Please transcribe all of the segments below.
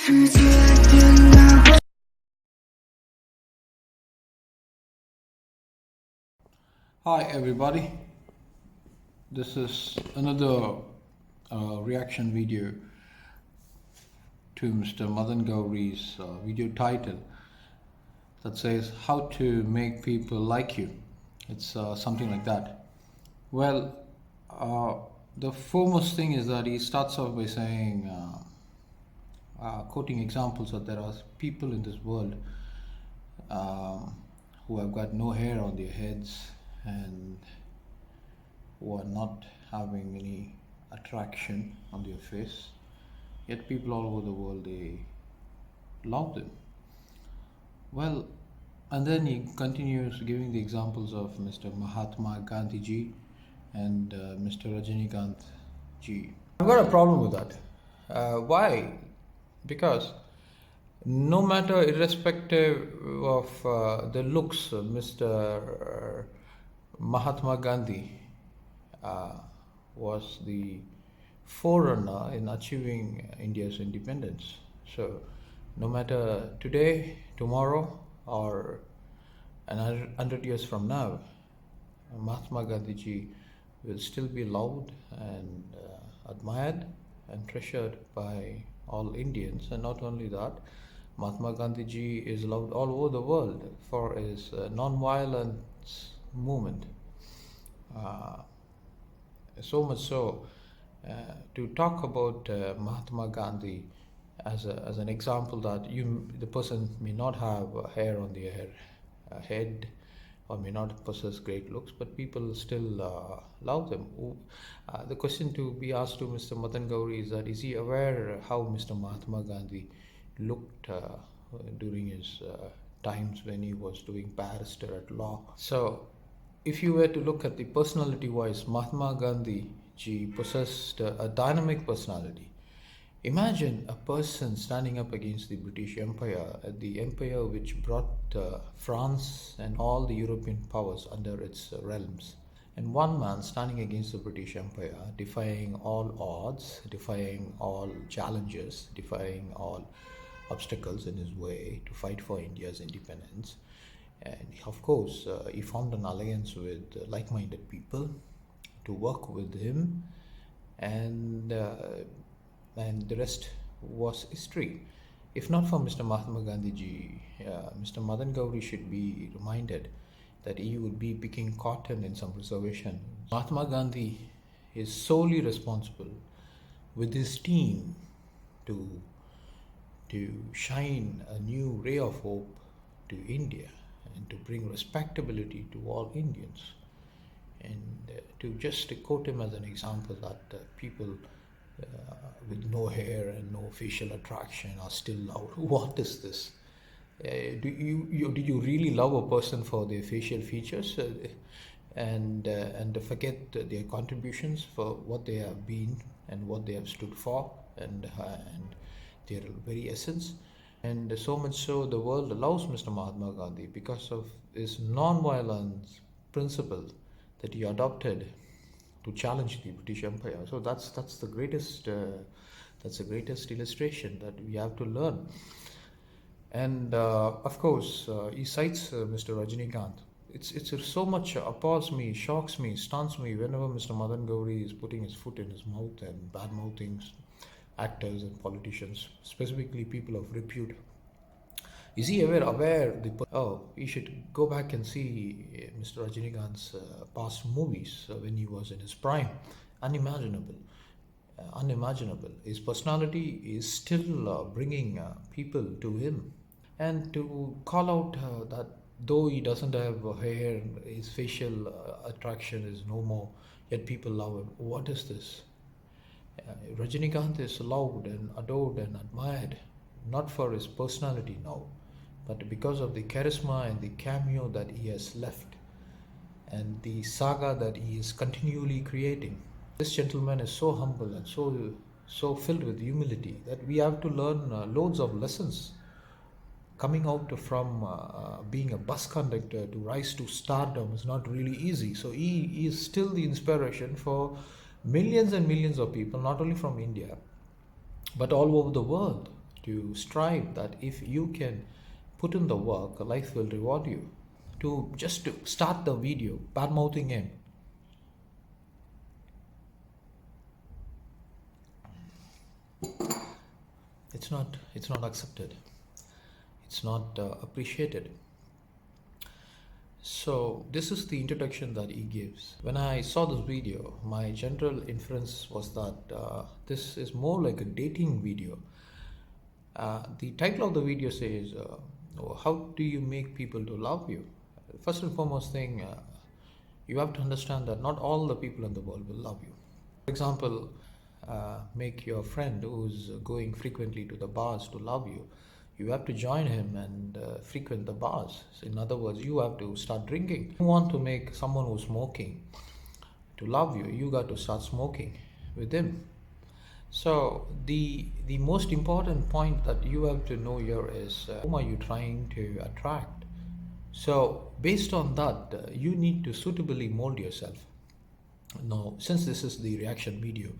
Hi everybody, this is another reaction video to Mr. Madan Gowri's video title that says how to make people like you. It's something like that. Well, uh, the foremost thing is that he starts off by saying, quoting examples that there are people in this world um, who have got no hair on their heads and who are not having any attraction on their face, yet people all over the world, they love them. Well, and then he continues giving the examples of Mr. Mahatma Gandhi ji and Mr. Rajinikanth ji. I've got a problem with that. Why? Because no matter, irrespective of the looks, Mr. Mahatma Gandhi was the forerunner in achieving India's independence. So, no matter today, tomorrow, or 100 years from now, Mahatma Gandhi ji will still be loved and admired and treasured by all Indians. And not only that, Mahatma Gandhi ji is loved all over the world for his non-violence movement. So much so, to talk about Mahatma Gandhi as an example that the person may not have hair on their head or may not possess great looks, but people still love them. The question to be asked to Mr. Madan Gowri is that, is he aware how Mr. Mahatma Gandhi looked during his times when he was doing barrister at law? So, if you were to look at the personality wise, Mahatma Gandhi ji possessed a dynamic personality. Imagine a person standing up against the British Empire, the empire which brought France and all the European powers under its realms. And one man standing against the British Empire, defying all odds, defying all challenges, defying all obstacles in his way to fight for India's independence. And of course, he formed an alliance with like-minded people to work with him, and the rest was history. If not for Mr. Mahatma Gandhi ji, Mr. Madan Gowri should be reminded that he would be picking cotton in some reservation. Mahatma Gandhi is solely responsible with his team to shine a new ray of hope to India and to bring respectability to all Indians. And to just quote him as an example that people with no hair and no facial attraction are still loved. What is this? Do you really love a person for their facial features and forget their contributions for what they have been and what they have stood for and their very essence? And so much so, the world allows Mr. Mahatma Gandhi because of his non-violence principle that he adopted to challenge the British Empire. So that's the greatest illustration that we have to learn. And of course, he cites Mr. Rajinikanth. It's so much appalls me, shocks me, stuns me whenever Mr. Madan Gowri is putting his foot in his mouth and bad mouthing actors and politicians, specifically people of repute. Is he aware he should go back and see Mr. Rajinikanth's past movies when he was in his prime. Unimaginable. His personality is still bringing people to him. And to call out that though he doesn't have hair, his facial attraction is no more, yet people love him. What is this? Rajinikanth is loved and adored and admired, not for his personality now, but because of the charisma and the cameo that he has left and the saga that he is continually creating. This gentleman is so humble and so filled with humility that we have to learn loads of lessons. Coming out from being a bus conductor to rise to stardom is not really easy. So he is still the inspiration for millions and millions of people, not only from India, but all over the world, to strive that if you can put in the work, life will reward you. To just to start the video bad mouthing him, it's not accepted, it's not appreciated. So this is the introduction that he gives. When I saw this video, my general inference was that this is more like a dating video. The title of the video says, how do you make people to love you? First and foremost thing, you have to understand that not all the people in the world will love you. For example, make your friend who's going frequently to the bars to love you. You have to join him and frequent the bars. So in other words, you have to start drinking. You want to make someone who's smoking to love you, you got to start smoking with him. So the most important point that you have to know here is whom are you trying to attract. So based on that, you need to suitably mold yourself. Now, since this is the reaction video,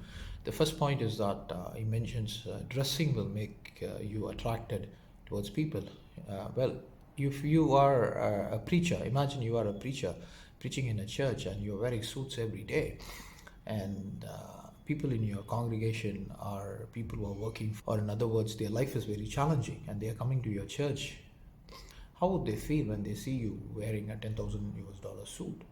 the first point is that he mentions dressing will make you attracted towards people. Well, if you are a preacher, imagine you are a preacher preaching in a church and you're wearing suits every day, and people in your congregation are people who are working, or in other words, their life is very challenging and they are coming to your church. How would they feel when they see you wearing a $10,000 suit?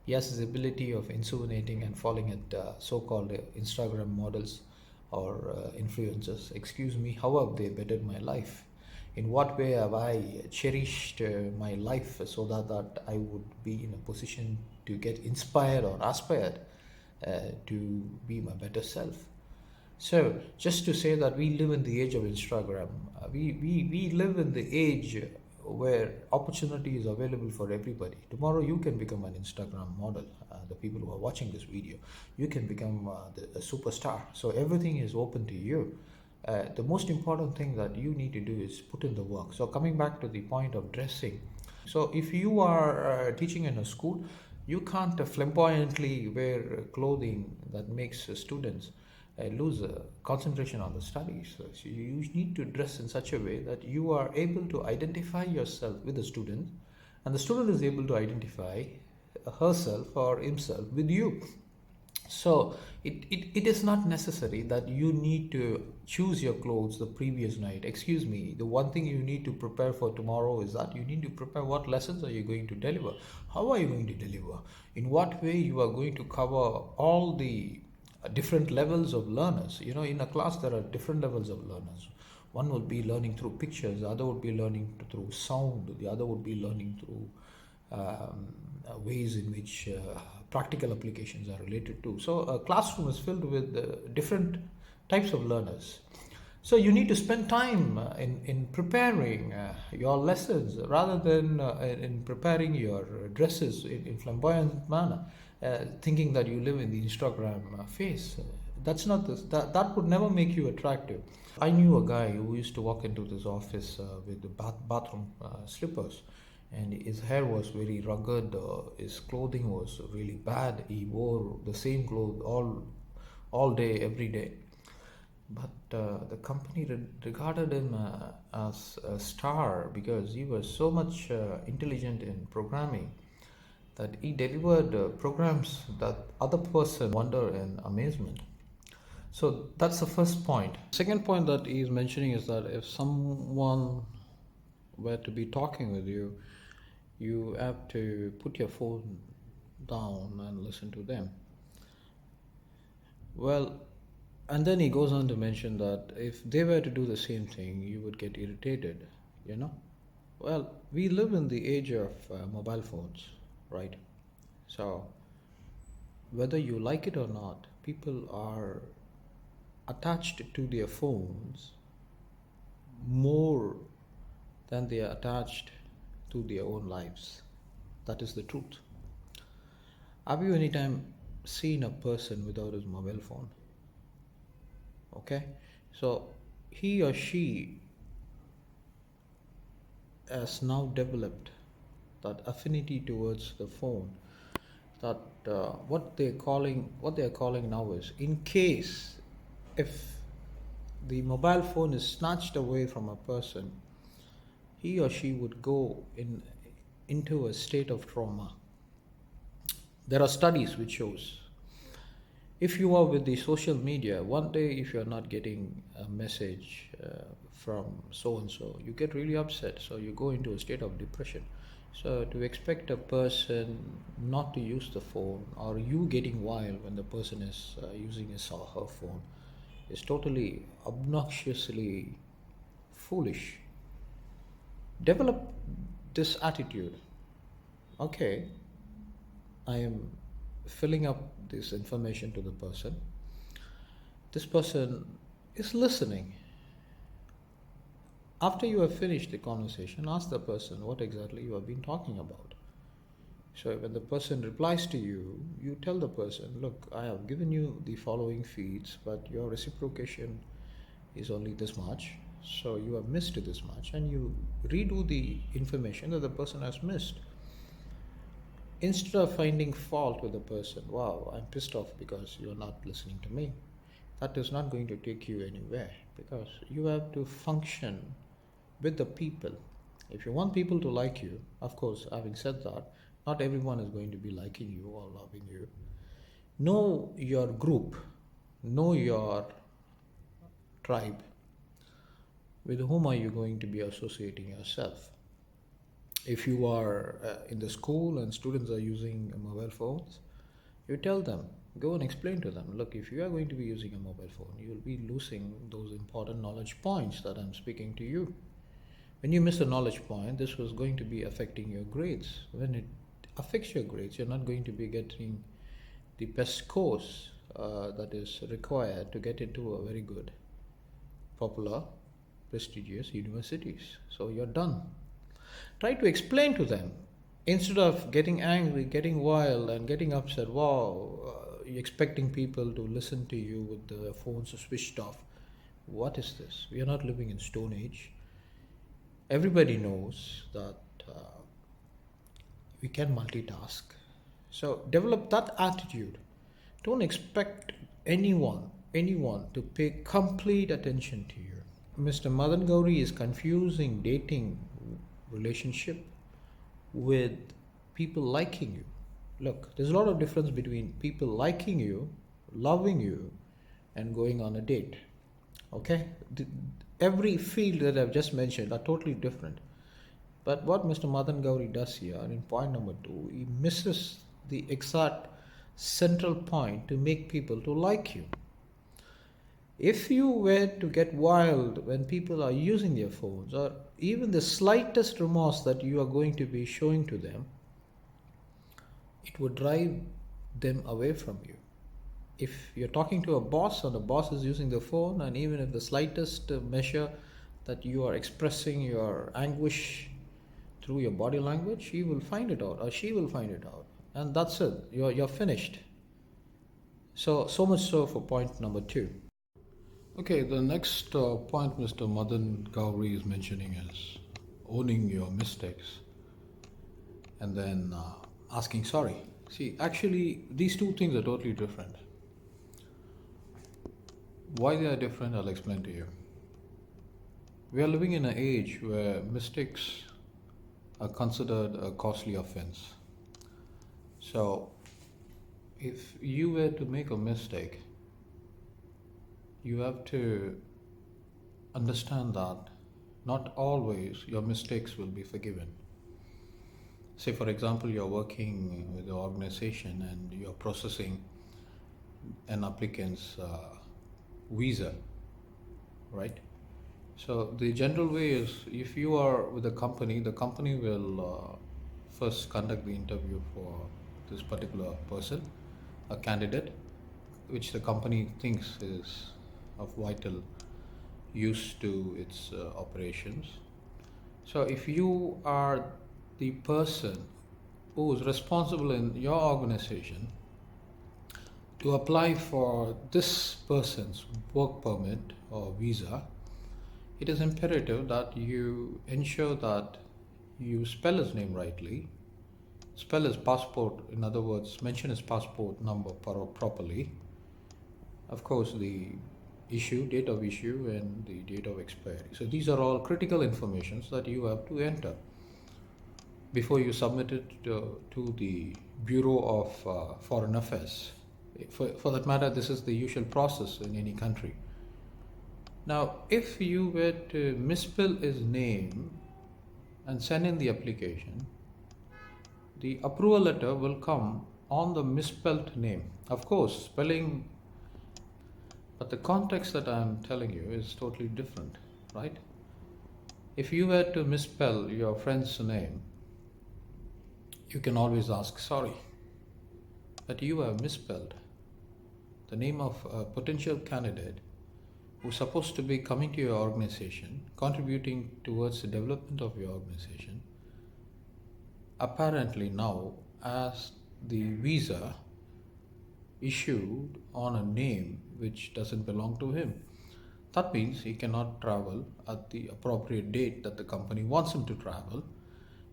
He has his ability of insinuating and falling at so-called Instagram models or influencers. Excuse me, how have they bettered my life? In what way have I cherished my life so that I would be in a position to get inspired or aspired to be my better self? So just to say that we live in the age of Instagram, we live in the age where opportunity is available for everybody. Tomorrow you can become an Instagram model. The people who are watching this video, you can become a superstar. So everything is open to you. The most important thing that you need to do is put in the work. So coming back to the point of dressing. So if you are teaching in a school, you can't flamboyantly wear clothing that makes students lose concentration on the studies. So you need to dress in such a way that you are able to identify yourself with the student, and the student is able to identify herself or himself with you. So it is not necessary that you need to choose your clothes the previous night. Excuse me, the one thing you need to prepare for tomorrow is that you need to prepare what lessons are you going to deliver, how are you going to deliver, in what way you are going to cover all the different levels of learners. You know, in a class there are different levels of learners. One will be learning through pictures, the other would be learning through sound, the other would be learning through ways in which practical applications are related to. So a classroom is filled with different types of learners. So you need to spend time in preparing your lessons rather than in preparing your dresses in flamboyant manner, thinking that you live in the Instagram phase. That's not this. That would never make you attractive. I knew a guy who used to walk into this office with the bathroom slippers, and his hair was very rugged. His clothing was really bad. He wore the same clothes all day, every day. But the company regarded him as a star because he was so much intelligent in programming that he delivered programs that other person wonder in amazement. So that's the first point. Second point that he is mentioning is that if someone were to be talking with you, you have to put your phone down and listen to them. Well, and then he goes on to mention that if they were to do the same thing, you would get irritated, you know? Well, we live in the age of mobile phones, right? So, whether you like it or not, people are attached to their phones more than they are attached to their own lives. That is the truth. Have you any time seen a person without his mobile phone? Okay, so he or she has now developed that affinity towards the phone, that what they are calling now is, in case if the mobile phone is snatched away from a person, he or she would go into a state of trauma. There are studies which shows if you are with the social media, one day if you are not getting a message from so and so, you get really upset, so you go into a state of depression. So to expect a person not to use the phone, or you getting wild when the person is using his or her phone, is totally obnoxiously foolish. Develop this attitude. Okay, I am filling up this information to the person. This person is listening. After you have finished the conversation, ask the person what exactly you have been talking about. So when the person replies to you, you tell the person, look, I have given you the following feeds, but your reciprocation is only this much. So you have missed this much, and you redo the information that the person has missed. Instead of finding fault with the person, wow, I'm pissed off because you're not listening to me, that is not going to take you anywhere, because you have to function with the people. If you want people to like you, of course, having said that, not everyone is going to be liking you or loving you. Know your group, know your tribe. With whom are you going to be associating yourself? If you are in the school and students are using mobile phones, you tell them, go and explain to them, look, if you are going to be using a mobile phone, you will be losing those important knowledge points that I'm speaking to you. When you miss a knowledge point, this was going to be affecting your grades. When it affects your grades, you're not going to be getting the best scores that is required to get into a very good, popular, prestigious universities. So you're done. Try to explain to them instead of getting angry, getting wild, and getting upset. Wow, you're expecting people to listen to you with the phones switched off. What is this? We are not living in Stone Age. Everybody knows that we can multitask. So develop that attitude. Don't expect anyone to pay complete attention to you. Mr. Madan Gowri is confusing dating relationship with people liking you. Look, there's a lot of difference between people liking you, loving you, and going on a date. Okay? Every field that I've just mentioned are totally different. But what Mr. Madan Gowri does here in point number 2, he misses the exact central point to make people to like you. If you were to get wild when people are using their phones, or even the slightest remorse that you are going to be showing to them, it would drive them away from you. If you're talking to a boss and the boss is using the phone, and even if the slightest measure that you are expressing your anguish through your body language, he will find it out or she will find it out, and that's it. You're finished. So much so for point number 2. Okay, the next point Mr. Madan Gowri is mentioning is owning your mistakes and then asking sorry. See, actually, these two things are totally different. Why they are different, I'll explain to you. We are living in an age where mistakes are considered a costly offense. So, if you were to make a mistake, you have to understand that not always your mistakes will be forgiven. Say, for example, you're working with an organization and you're processing an applicant's visa, right? So the general way is, if you are with a company, the company will first conduct the interview for this particular person, a candidate, which the company thinks is of vital use to its operations. So if you are the person who is responsible in your organization to apply for this person's work permit or visa, it is imperative that you ensure that you spell his name rightly, spell his passport, in other words, mention his passport number properly. Of course, the issue, date of issue, and the date of expiry. So these are all critical informations that you have to enter before you submit it to the Bureau of Foreign Affairs. For that matter, this is the usual process in any country. Now, if you were to misspell his name and send in the application, the approval letter will come on the misspelled name. Of course, spelling, but the context that I'm telling you is totally different, right? If you were to misspell your friend's name, you can always ask sorry, but you have misspelled the name of a potential candidate who's supposed to be coming to your organization, contributing towards the development of your organization. Apparently now, as the visa issued on a name which doesn't belong to him, that means he cannot travel at the appropriate date that the company wants him to travel,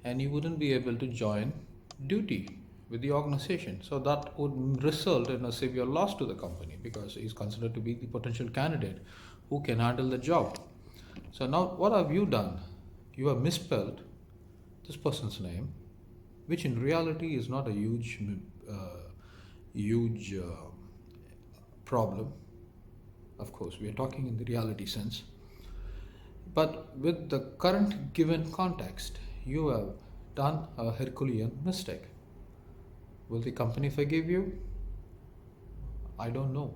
and he wouldn't be able to join duty with the organization. So that would result in a severe loss to the company because he's considered to be the potential candidate who can handle the job. So now what have you done? You have misspelled this person's name, which in reality is not a huge problem. Of course, we are talking in the reality sense. But with the current given context, you have done a Herculean mistake. Will the company forgive you? I don't know.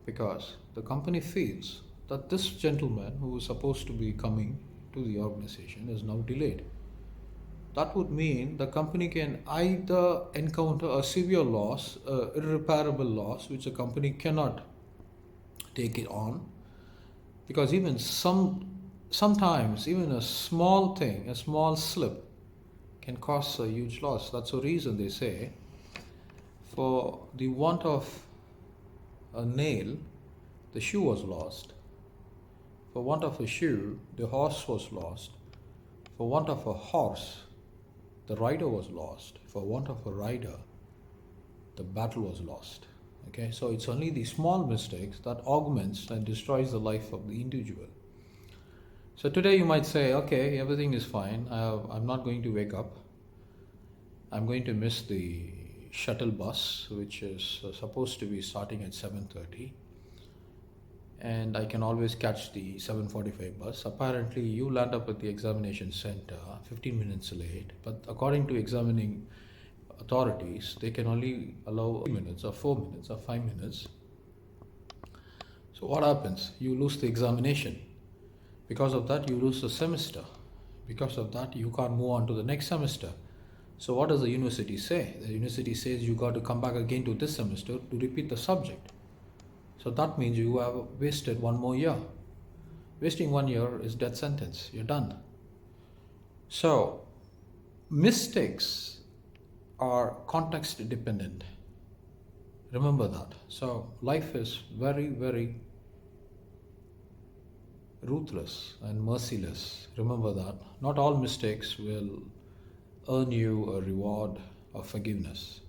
Because the company feels that this gentleman who is supposed to be coming to the organization is now delayed. That would mean the company can either encounter a severe loss, irreparable loss, which the company cannot take it on, because even sometimes even a small thing, a small slip, can cause a huge loss. That's the reason they say, for the want of a nail, the shoe was lost. For want of a shoe, the horse was lost. For want of a horse, the rider was lost. For want of a rider, the battle was lost. Okay, so it's only the small mistakes that augments and destroys the life of the individual. So today you might say, okay, everything is fine. I'm not going to wake up. I'm going to miss the shuttle bus, which is supposed to be starting at 7:30. And I can always catch the 7:45 bus. Apparently, you land up at the examination center 15 minutes late, but according to examining authorities, they can only allow 3 minutes or 4 minutes or 5 minutes. So what happens? You lose the examination. Because of that, you lose the semester. Because of that, you can't move on to the next semester. So what does the university say? The university says you got to come back again to this semester to repeat the subject. So that means you have wasted one more year. Wasting 1 year is death sentence. You're done. So mistakes are context dependent. Remember that. So life is very, very ruthless and merciless. Remember that. Not all mistakes will earn you a reward of forgiveness.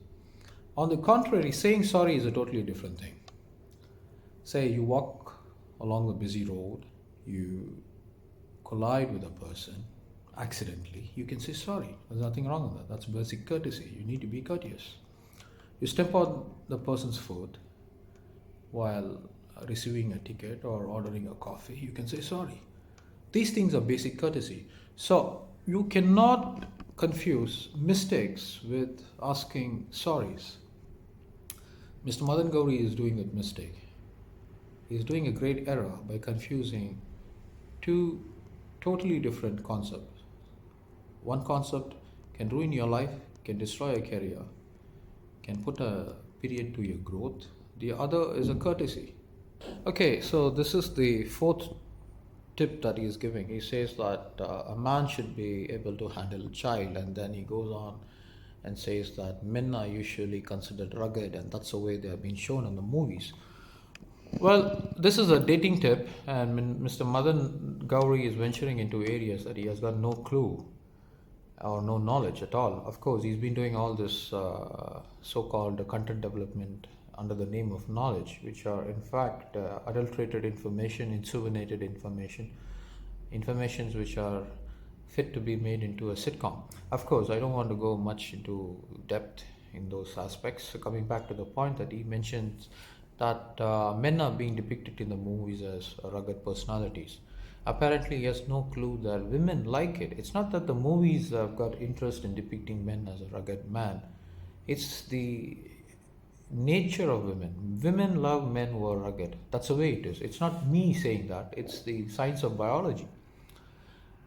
On the contrary, saying sorry is a totally different thing. Say you walk along a busy road, you collide with a person accidentally, you can say sorry. There's nothing wrong with that. That's basic courtesy. You need to be courteous. You step on the person's foot while receiving a ticket or ordering a coffee, you can say sorry. These things are basic courtesy. So you cannot confuse mistakes with asking sorries. Mr. Madan Gowri is doing a mistake. He is doing a great error by confusing two totally different concepts. One concept can ruin your life, can destroy a career, can put a period to your growth. The other is a courtesy. Okay, so this is the fourth tip that he is giving. He says that a man should be able to handle a child, and then he goes on and says that men are usually considered rugged, and that's the way they have been shown in the movies. Well, this is a dating tip, and Mr. Madan Gowri is venturing into areas that he has got no clue or no knowledge at all. Of course, he's been doing all this so-called content development under the name of knowledge, which are in fact adulterated information, insuinated information, informations which are fit to be made into a sitcom. Of course, I don't want to go much into depth in those aspects. So coming back to the point that he mentions that men are being depicted in the movies as rugged personalities. Apparently, he has no clue that women like it. It's not that the movies have got interest in depicting men as a rugged man. It's the nature of women. Women love men who are rugged. That's the way it is. It's not me saying that. It's the science of biology.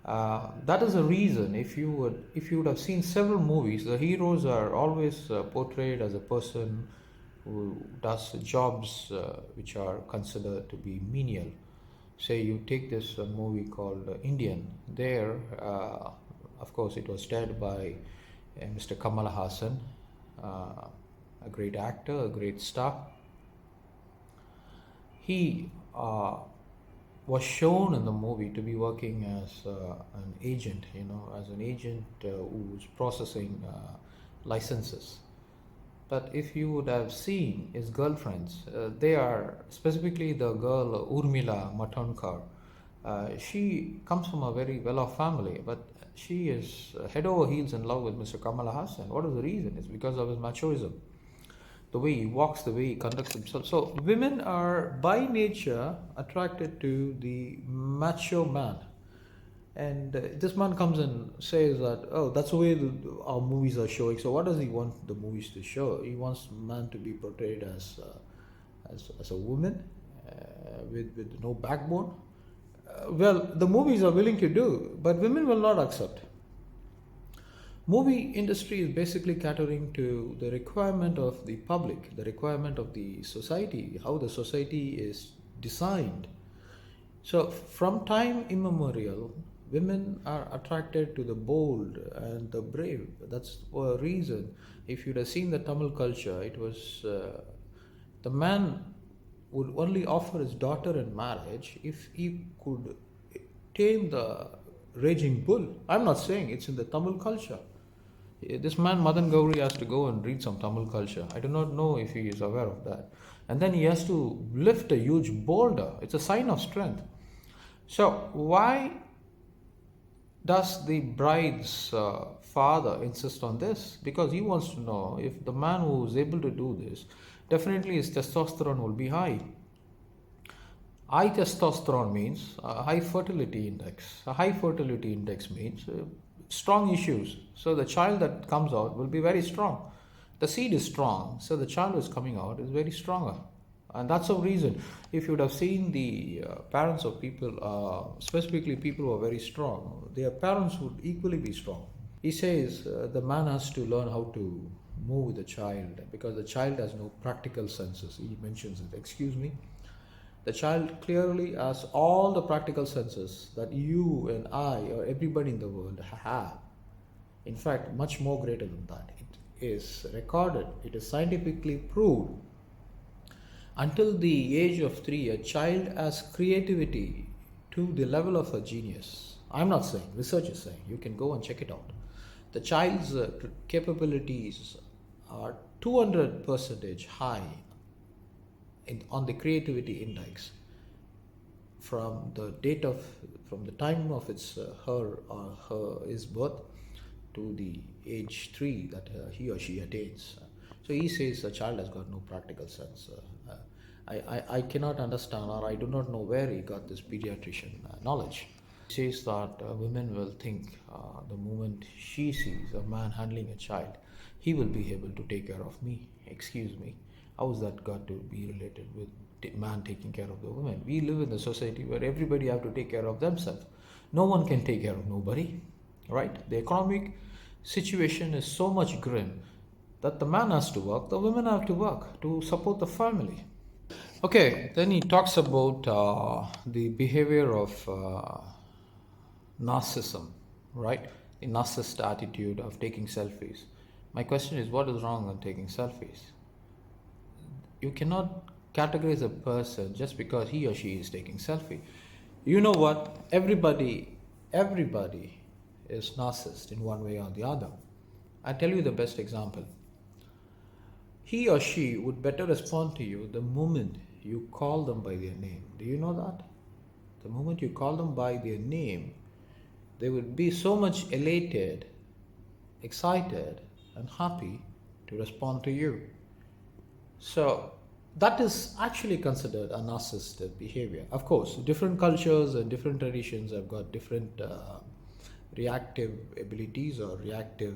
That is the reason. If you would have seen several movies, the heroes are always portrayed as a person who does jobs which are considered to be menial. Say you take this movie called Indian. There, of course, it was starred by Mr. Kamal Hassan, a great actor, a great star. He was shown in the movie to be working as an agent, as an agent who's processing licenses. But if you would have seen his girlfriends, they are specifically the girl Urmila Matondkar. She comes from a very well-off family, but she is head over heels in love with Mr. Kamal Hassan. What is the reason? It's because of his machoism, the way he walks, the way he conducts himself. So women are by nature attracted to the macho man. And this man comes and says that, oh, that's the way our movies are showing. So what does he want the movies to show? He wants man to be portrayed as a woman with no backbone. Well, the movies are willing to do, but women will not accept. Movie industry is basically catering to the requirement of the public, the requirement of the society, how the society is designed. So from time immemorial, women are attracted to the bold and the brave. That's a reason. If you'd have seen the Tamil culture, it was the man would only offer his daughter in marriage if he could tame the raging bull. I'm not saying it's in the Tamil culture. This man Madan Gowri has to go and read some Tamil culture. I do not know if he is aware of that. And then he has to lift a huge boulder. It's a sign of strength. So why does the bride's father insist on this? Because he wants to know if the man who is able to do this, definitely his testosterone will be high. High testosterone means a high fertility index. A high fertility index means strong issues. So the child that comes out will be very strong. The seed is strong, so the child who is coming out is very stronger. And that's the reason. If you would have seen the parents of people, specifically people who are very strong, their parents would equally be strong. He says the man has to learn how to move the child because the child has no practical senses. He mentions it. Excuse me. The child clearly has all the practical senses that you and I or everybody in the world have. In fact, much more greater than that. It is recorded, it is scientifically proved. Until the age of 3, a child has creativity to the level of a genius. I'm not saying, research is saying, you can go and check it out. The child's capabilities are 200% high on the creativity index from the time of his birth to the age 3 that he or she attains. So he says the child has got no practical sense. I cannot understand, or I do not know where he got this pediatrician knowledge. He says that women will think the moment she sees a man handling a child, he will be able to take care of me. Excuse me. How is that got to be related with man taking care of the woman? We live in a society where everybody have to take care of themselves. No one can take care of nobody, right? The economic situation is so much grim that the man has to work, the women have to work to support the family. Okay, then he talks about the behavior of narcissism, right? The narcissist attitude of taking selfies. My question is, what is wrong on taking selfies? You cannot categorize a person just because he or she is taking selfie. You know what? Everybody is narcissist in one way or the other. I'll tell you the best example. he or she would better respond to you the moment you call them by their name. Do you know that? The moment you call them by their name, they would be so much elated, excited, and happy to respond to you. So that is actually considered a narcissistic behavior. Of course, different cultures and different traditions have got different reactive abilities or reactive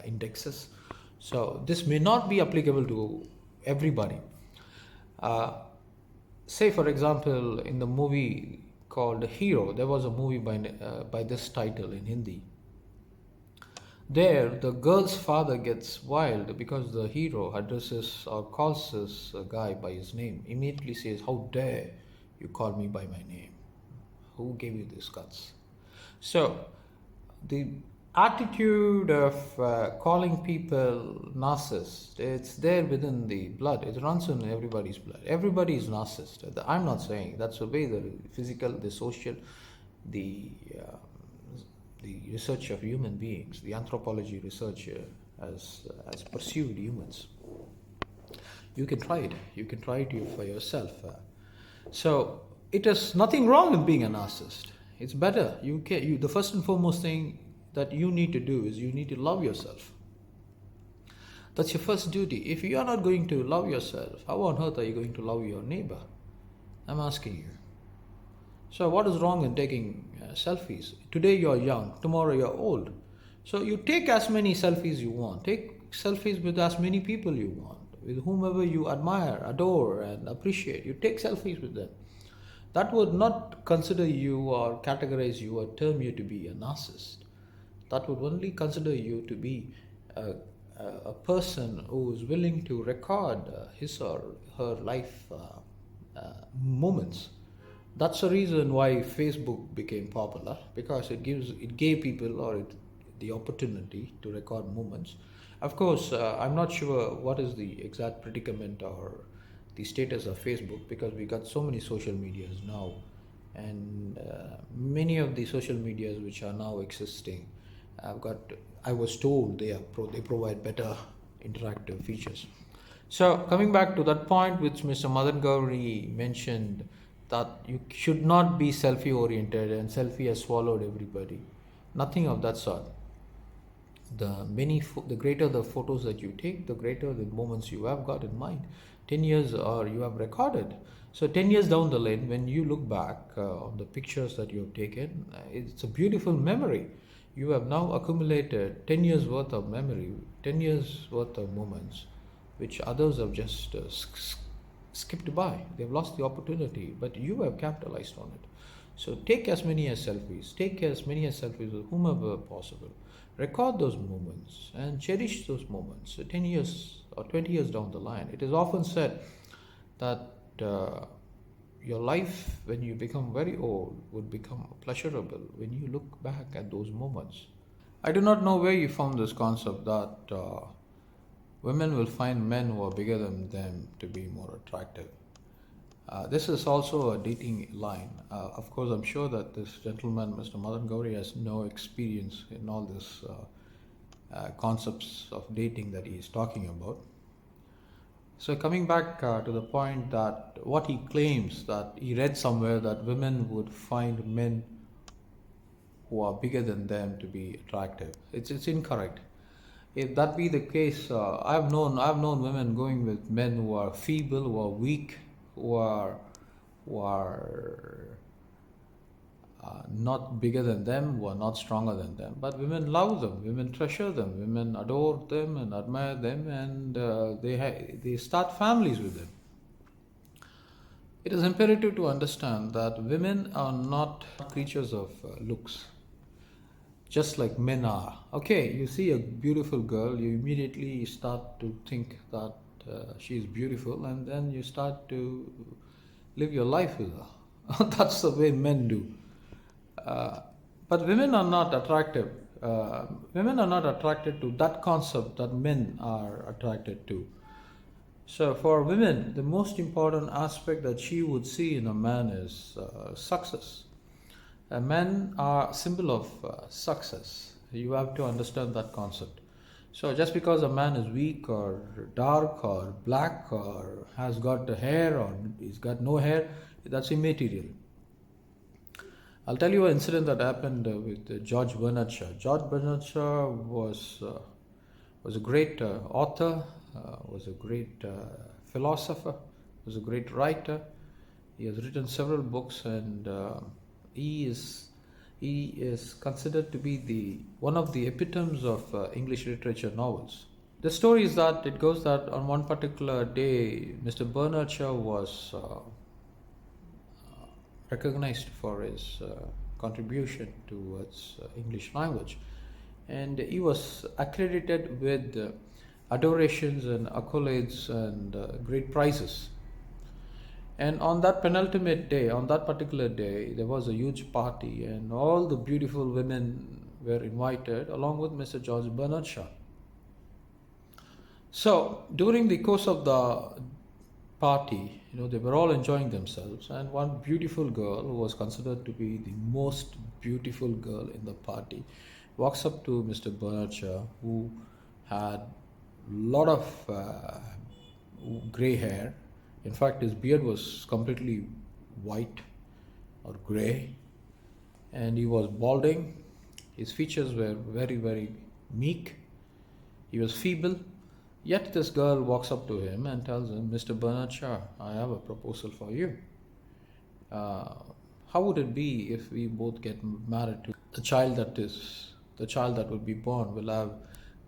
indexes. So this may not be applicable to everybody. Uh, Say, for example, in the movie called Hero, there was a movie by this title in Hindi. There, the girl's father gets wild because the hero addresses or calls this guy by his name. Immediately says, "How dare you call me by my name? Who gave you these guts?" So, the attitude of calling people narcissist, it's there within the blood. It runs in everybody's blood. Everybody is narcissist. I'm not saying that's the way the physical, the social, the the research of human beings, the anthropology research has pursued humans. You can try it. You can try it for yourself. So it is nothing wrong with being a narcissist. It's better. The first and foremost thing that you need to do is you need to love yourself. That's your first duty. If you are not going to love yourself, how on earth are you going to love your neighbor? I'm asking you. So what is wrong in taking selfies? Today you're young, tomorrow you're old. So you take as many selfies you want. Take selfies with as many people you want, with whomever you admire, adore, and appreciate. You take selfies with them. That would not consider you or categorize you or term you to be a narcissist. That would only consider you to be a person who is willing to record his or her life moments. That's the reason why Facebook became popular, because it gave people the opportunity to record moments. Of course, I'm not sure what is the exact predicament or the status of Facebook, because we got so many social medias now, and many of the social medias which are now existing I was told they provide better interactive features. So coming back to that point which Mr. Madan Gowri mentioned, that you should not be selfie oriented and selfie has swallowed everybody. Nothing of that sort. The greater the photos that you take, the greater the moments you have got in mind. 10 years or you have recorded. So 10 years down the lane, when you look back on the pictures that you have taken, it's a beautiful memory. You have now accumulated 10 years worth of memory, 10 years worth of moments, which others have just skipped by. They've lost the opportunity, but you have capitalized on it. So take as many as selfies. Take as many as selfies with whomever possible. Record those moments and cherish those moments. So 10 years or 20 years down the line, it is often said that your life, when you become very old, would become pleasurable when you look back at those moments. I do not know where you found this concept that women will find men who are bigger than them to be more attractive. This is also a dating line. Of course, I'm sure that this gentleman, Mr. Madan Gowri, has no experience in all this concepts of dating that he is talking about. So coming back to the point that what he claims, that he read somewhere that women would find men who are bigger than them to be attractive. It's incorrect. If that be the case, I've known women going with men who are feeble, who are weak, who are not bigger than them, who are not stronger than them. But women love them, women treasure them, women adore them and admire them, and they start families with them. It is imperative to understand that women are not creatures of looks, just like men are. Okay, you see a beautiful girl, you immediately start to think that she is beautiful, and then you start to live your life with her. That's the way men do. But women are not attractive. Women are not attracted to that concept that men are attracted to. So for women, the most important aspect that she would see in a man is success. Men are a symbol of success. You have to understand that concept. So just because a man is weak or dark or black or has got hair or he's got no hair, that's immaterial. I'll tell you an incident that happened with George Bernard Shaw. George Bernard Shaw was a great author, was a great philosopher, was a great writer. He has written several books, and he is considered to be the one of the epitomes of English literature novels. The story is that it goes that on one particular day, Mr. Bernard Shaw was recognized for his contribution towards English language, and he was accredited with adorations and accolades and great prizes. And on that penultimate day, on that particular day, there was a huge party, and all the beautiful women were invited along with Mr. George Bernard Shaw. So during the course of the party, they were all enjoying themselves, and one beautiful girl, who was considered to be the most beautiful girl in the party, walks up to Mr. Bernard Shaw, who had a lot of gray hair. In fact, his beard was completely white or gray, and he was balding. His features were very, very meek. He was feeble. Yet this girl walks up to him and tells him, "Mr. Bernard Shaw, I have a proposal for you. How would it be if we both get married to the child that will be born will have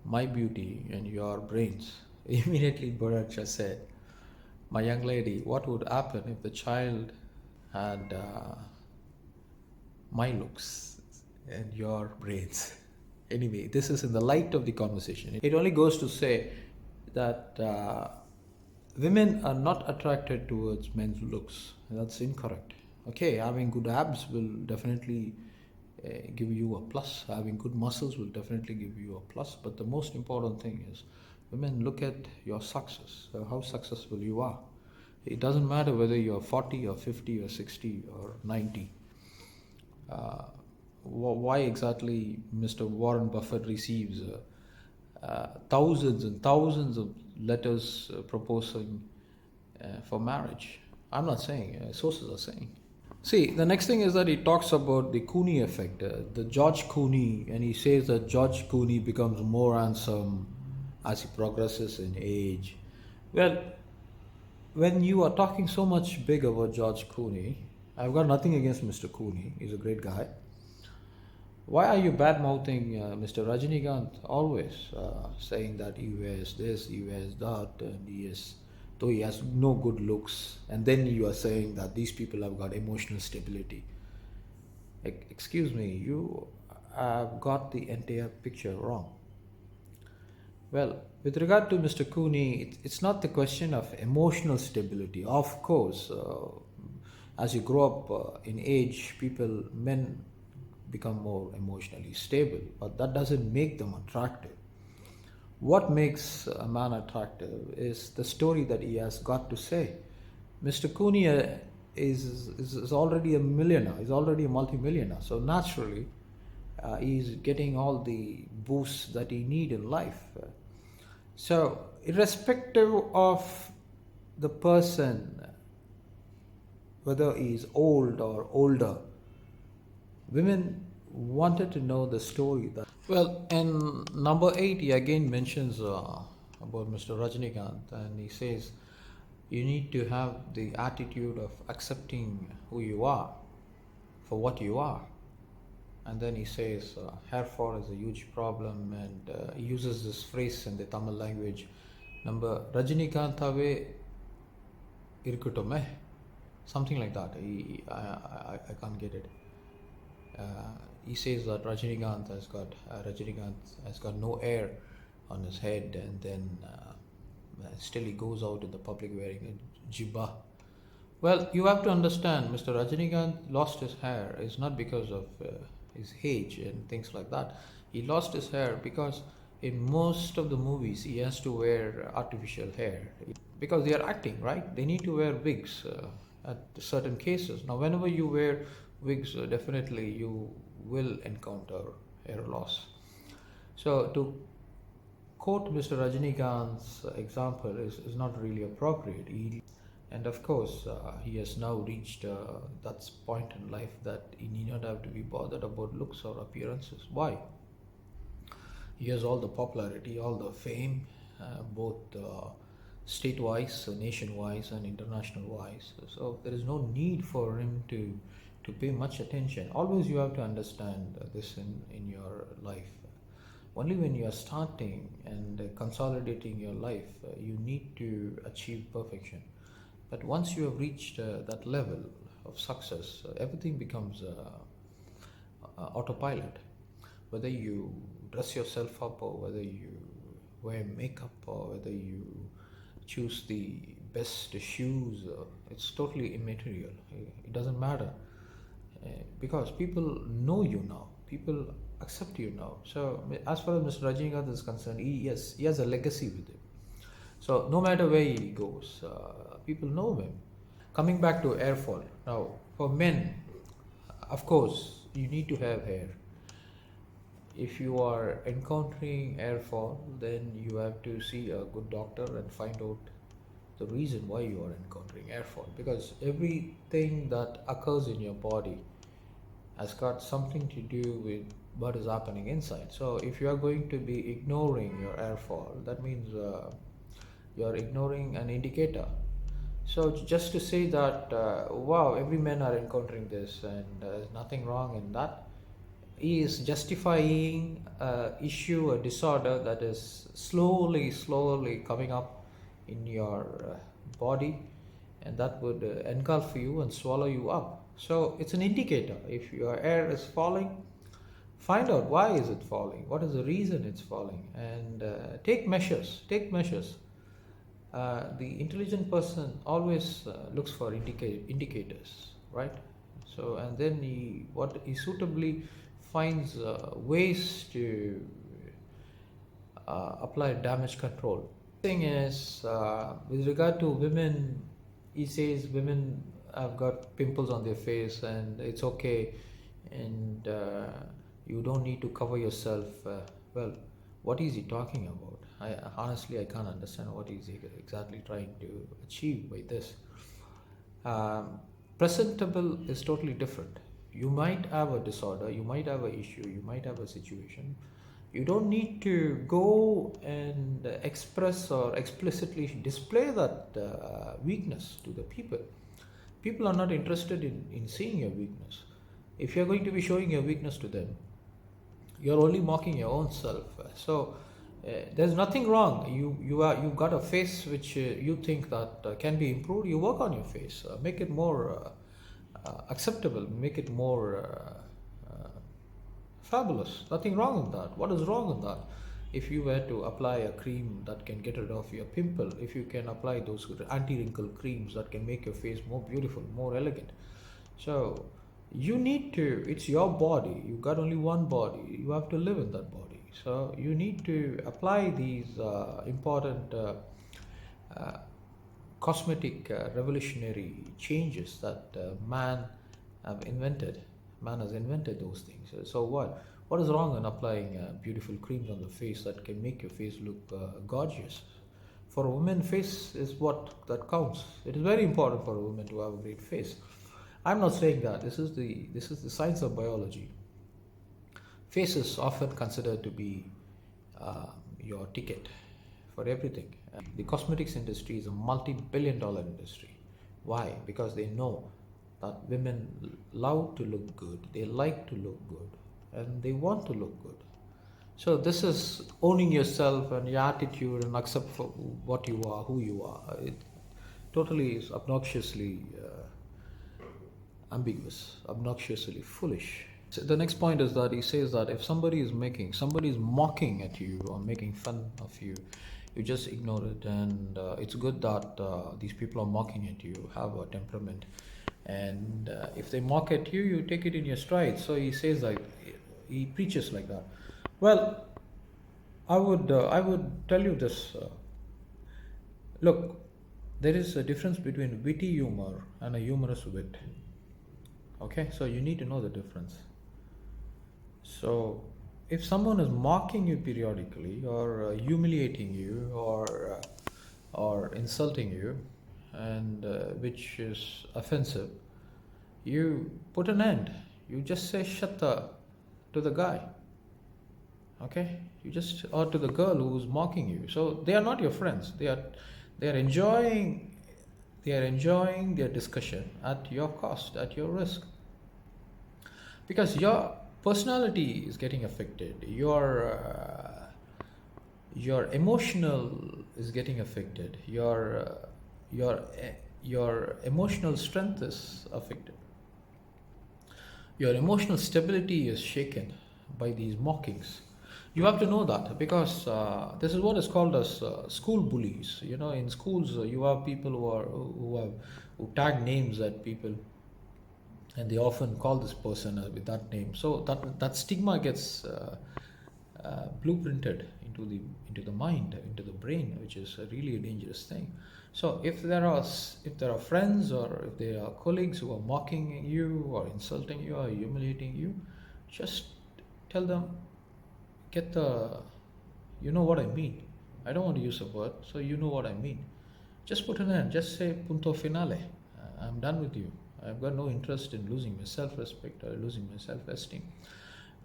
my beauty and your brains?" Immediately Bernard Shaw said, "My young lady, what would happen if the child had my looks and your brains?" Anyway, this is in the light of the conversation. It only goes to say that women are not attracted towards men's looks. That's incorrect. Okay, having good abs will definitely give you a plus. Having good muscles will definitely give you a plus. But the most important thing is women look at your success, how successful you are. It doesn't matter whether you're 40 or 50 or 60 or 90. Why exactly Mr. Warren Buffett receives thousands and thousands of letters proposing for marriage? I'm not saying, sources are saying. See, the next thing is that he talks about the Clooney effect, the George Clooney, and he says that George Clooney becomes more handsome as he progresses in age. Well, when you are talking so much big about George Clooney, I've got nothing against Mr. Clooney, he's a great guy. Why are you bad mouthing Mr. Rajinikanth always, saying that he wears this, he wears that, and though he has no good looks, and then you are saying that these people have got emotional stability? Excuse me, you have got the entire picture wrong. Well, with regard to Mr. Clooney, it's not the question of emotional stability. Of course, as you grow up in age, men become more emotionally stable, but that doesn't make them attractive. What makes a man attractive is the story that he has got to say. Mr. Clooney is already a millionaire, he's already a multimillionaire, so naturally he's getting all the boosts that he needs in life. So irrespective of the person, whether he's old or older, women wanted to know the story. Well, in number 8, he again mentions about Mr. Rajinikanth, and he says you need to have the attitude of accepting who you are for what you are. And then he says hair fall is a huge problem, and he uses this phrase in the Tamil language, "Number Rajinikanthave irukutome," something like that. I can't get it. He says that Rajinikanth has got no hair on his head, and then still he goes out in the public wearing a jibba. Well, you have to understand, Mr. Rajinikanth lost his hair is not because of his age and things like that. He lost his hair because in most of the movies he has to wear artificial hair because they are acting, right? They need to wear wigs at certain cases. Now, whenever you wear wigs, definitely you will encounter hair loss. So to quote Mr. Rajinikanth's example is not really appropriate. And of course, he has now reached that point in life that he need not have to be bothered about looks or appearances. Why? He has all the popularity, all the fame, both state-wise, nation-wise, and international-wise. So there is no need for him to pay much attention. Always you have to understand this in your life. Only when you are starting and consolidating your life, you need to achieve perfection. But once you have reached that level of success, everything becomes autopilot. Whether you dress yourself up, or whether you wear makeup, or whether you choose the best shoes, it's totally immaterial. It doesn't matter, because people know you now. People accept you now. So as far as Mr. Rajinikanth is concerned, he has a legacy with him. So no matter where he goes, people know him. Coming back to hair fall. Now, for men, of course, you need to have hair. If you are encountering hair fall, then you have to see a good doctor and find out the reason why you are encountering hair fall. Because everything that occurs in your body has got something to do with what is happening inside. So if you are going to be ignoring your hair fall, that means you are ignoring an indicator. So just to say that, wow, every man are encountering this and there's nothing wrong in that, he is justifying an issue, a disorder that is slowly coming up in your body, and that would engulf you and swallow you up. So it's an indicator. If your hair is falling, find out why is it falling, what is the reason it's falling, and take measures. The intelligent person always looks for indicators, right? So, and then he suitably finds ways to apply damage control. Thing is, with regard to women, he says women have got pimples on their face and it's okay, and you don't need to cover yourself. Well, what is he talking about? Honestly, I can't understand what he's exactly trying to achieve by this. Presentable is totally different. You might have a disorder, you might have an issue, you might have a situation. You don't need to go and express or explicitly display that weakness to the people. People are not interested in seeing your weakness. If you're going to be showing your weakness to them, you're only mocking your own self. So there's nothing wrong. You've got a face which you think that can be improved. You work on your face, make it more acceptable, make it more fabulous. Nothing wrong with that. What is wrong with that? If you were to apply a cream that can get rid of your pimple, if you can apply those anti-wrinkle creams that can make your face more beautiful, more elegant. So you need to, it's your body. You've got only one body. You have to live in that body. So you need to apply these important cosmetic revolutionary changes that man has invented those things. So what is wrong in applying beautiful creams on the face that can make your face look gorgeous? For a woman, face is what that counts. It is very important for a woman to have a great face. I'm not saying that. This is the science of biology. Face is often considered to be your ticket for everything. The cosmetics industry is a multi-billion-dollar industry. Why? Because they know that women love to look good, they like to look good, and they want to look good. So this is owning yourself and your attitude and accept for what you are, who you are. It totally is obnoxiously ambiguous, obnoxiously foolish. So the next point is that he says that if somebody is mocking at you or making fun of you, you just ignore it, and it's good that these people are mocking at you, have a temperament, and if they mock at you, you take it in your stride. So he says that, he preaches like that. Well, I would tell you this. Look, there is a difference between witty humor and a humorous wit. Okay, so you need to know the difference. So if someone is mocking you periodically, or humiliating you, or insulting you, and which is offensive, you put an end. You just say shut the to the guy, okay? You just, or to the girl who's mocking you. So they are not your friends. They are enjoying their discussion at your cost, at your risk, because your personality is getting affected. Your emotional is getting affected. Your emotional strength is affected. Your emotional stability is shaken by these mockings. You have to know that, because this is what is called as school bullies. You know, in schools, you have people who tag names at people, and they often call this person with that name. So that stigma gets blueprinted into the mind, into the brain, which is really a dangerous thing. So if there are friends, or if there are colleagues who are mocking you, or insulting you, or humiliating you, just tell them, get the, you know what I mean. I don't want to use a word, so you know what I mean. Just put an end. Just say punto finale. I'm done with you. I've got no interest in losing my self-respect or losing my self-esteem.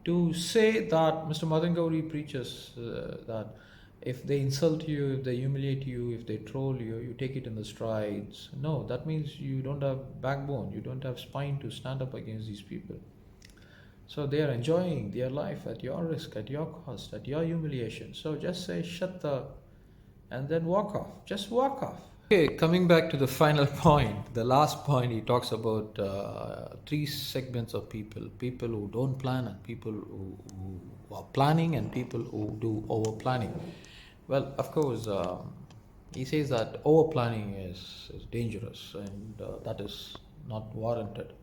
To say that Mr. Madan Gowri preaches that if they insult you, if they humiliate you, if they troll you, you take it in the strides. No, that means you don't have backbone, you don't have spine to stand up against these people. So they are enjoying their life at your risk, at your cost, at your humiliation. So just say shut the, and then walk off. Just walk off. Okay, coming back to the final point, the last point, he talks about three segments of people: people who don't plan, and people who are planning, and people who do over planning. Well, of course, he says that over planning is dangerous, and that is not warranted.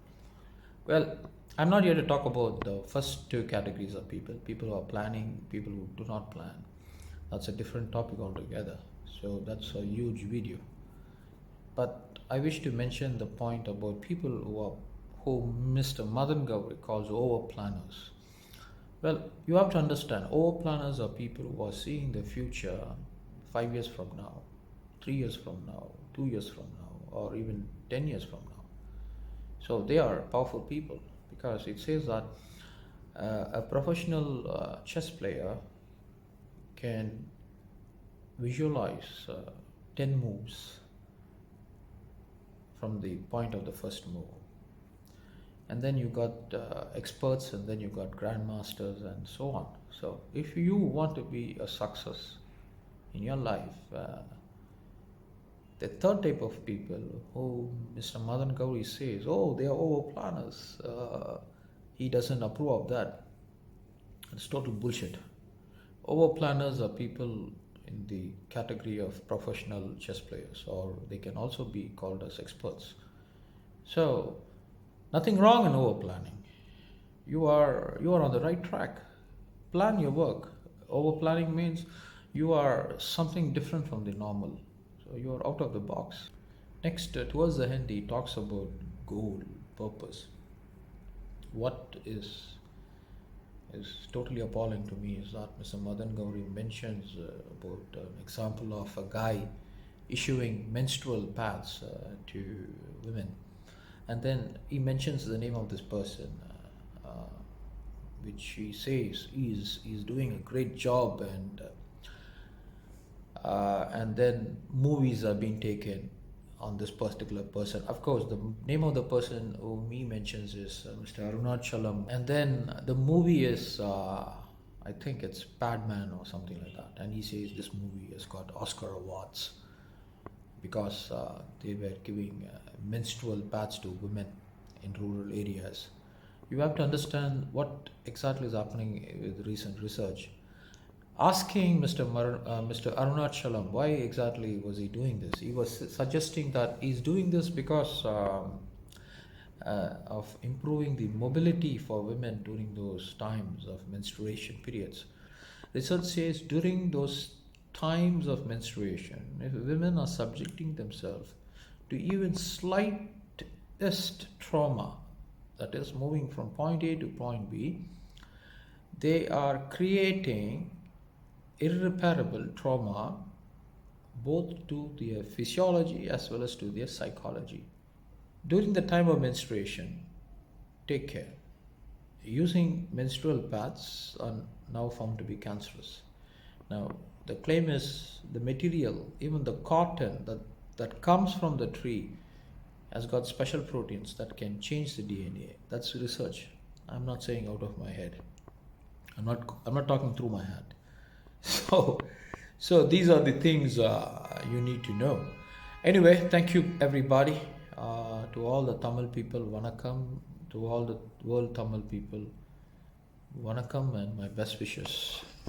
Well, I'm not here to talk about the first two categories of people: people who are planning, people who do not plan. That's a different topic altogether. So that's a huge video. But I wish to mention the point about people who Mr. Madan Gowri calls over planners. Well, you have to understand, over planners are people who are seeing the future 5 years from now, 3 years from now, 2 years from now, or even 10 years from now. So they are powerful people, because it says that a professional chess player can visualize 10 moves from the point of the first move. And then you got experts, and then you got grandmasters, and so on. So if you want to be a success in your life, the third type of people who Mr. Madan Gowri says, oh, they are over planners, he doesn't approve of that. It's total bullshit. Over planners are people in the category of professional chess players, or they can also be called as experts. So nothing wrong in over planning. You are on the right track. Plan your work. Over planning means you are something different from the normal. So you are out of the box. Next, towards the end, he talks about goal, purpose. What is totally appalling to me is that Mr. Madan Gowri mentions about an example of a guy issuing menstrual pads to women, and then he mentions the name of this person, which he says is doing a great job, and then movies are being taken on this particular person. Of course, the name of the person whom he mentions is Mr. Arunachalam, and then the movie is I think it's Padman or something like that, and he says this movie has got Oscar awards because they were giving menstrual pads to women in rural areas. You have to understand what exactly is happening with recent research. Asking Mr. Arunachalam why exactly was he doing this, he was suggesting that he's doing this because of improving the mobility for women during those times of menstruation periods. Research says during those times of menstruation, if women are subjecting themselves to even slightest trauma, that is moving from point A to point B, they are creating irreparable trauma both to their physiology as well as to their psychology. During the time of menstruation, take care. Using menstrual pads are now found to be cancerous. Now, the claim is the material, even the cotton that comes from the tree, has got special proteins that can change the DNA. That's research. I'm not saying out of my head. I'm not talking through my hat. So, so these are the things you need to know. Anyway, thank you everybody. To all the Tamil people, vanakkam. To all the world Tamil people, vanakkam and my best wishes.